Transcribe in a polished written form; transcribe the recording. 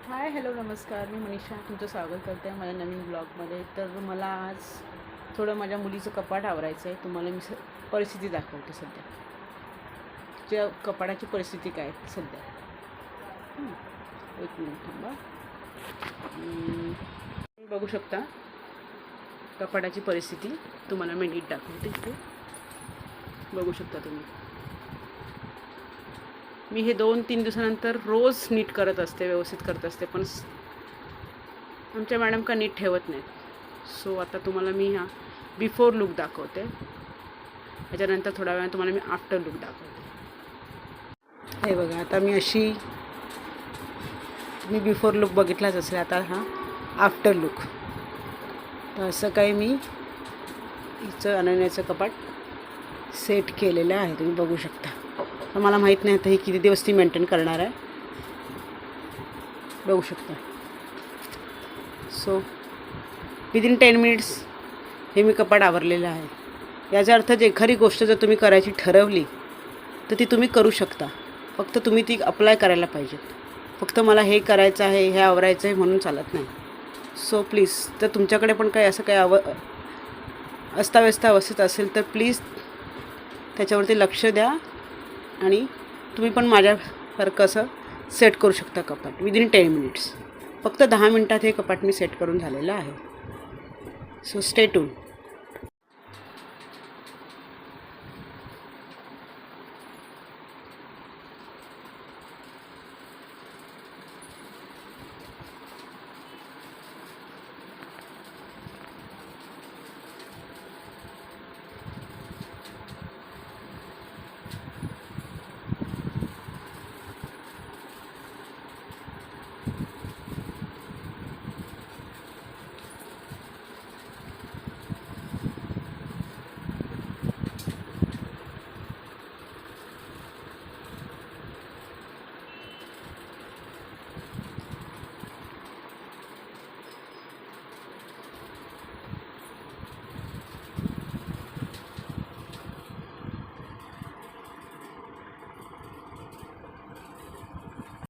Hi hello नमस्कार. मी मनीषा तुमचं स्वागत करते माझ्या नवीन ब्लॉगमध्ये. तर मला आज थोडं माझ्या मुलीचं कपाट आवरायचं आहे. तुम्हाला मी परिस्थिती दाखवते सध्या, त्या कपाटाची परिस्थिती काय आहे सध्या. एक मिनिट थांबा. तुम्ही बघू शकता कपाटाची परिस्थिती. तुम्हाला मी नीट दाखवते. इथे बघू शकता तुम्ही. मी हे 2-3 दिवसानंतर रोज नीट करत असते, व्यवस्थित करत असते, पण आमच्या मॅडम का नीट ठेवत नाहीत. सो आता तुम्हाला मी हा बिफोर लुक दाखवते, त्याच्यानंतर थोड्या वेळाने तुम्हाला मी आफ्टर लुक दाखवते. हे बघा, आता मी बिफोर लुक बघितलाच असेल. आता हा आफ्टर लुक. तर असं काही मी हिचं अनन्याचं कपाट सेट केलेलं आहे, तुम्ही बघू शकता. तर मला माहीत नाही आता हे किती दिवस ती मेंटेन करणार आहे. बघू शकता. सो विदिन 10 मिनिट्स हे मी कपाट आवरलेलं आहे. याचा अर्थ जे एखादी गोष्ट जर तुम्ही करायची ठरवली तर ती तुम्ही करू शकता. फक्त तुम्ही ती अप्लाय करायला पाहिजे. फक्त मला हे करायचं आहे, हे आवरायचं आहे म्हणून चालत नाही. सो प्लीज, तर तुमच्याकडे पण काही असं काही अस्ताव्यस्त अवस्थेत असेल तर प्लीज त्याच्यावरती लक्ष द्या आणि तुम्ही पण माझ्यासारखं असं सेट करू शकता कपाट विदिन 10 मिनिट्स. फक्त 10 मिनटात हे कपाट मी सेट करून झालेलं आहे. So stay tune.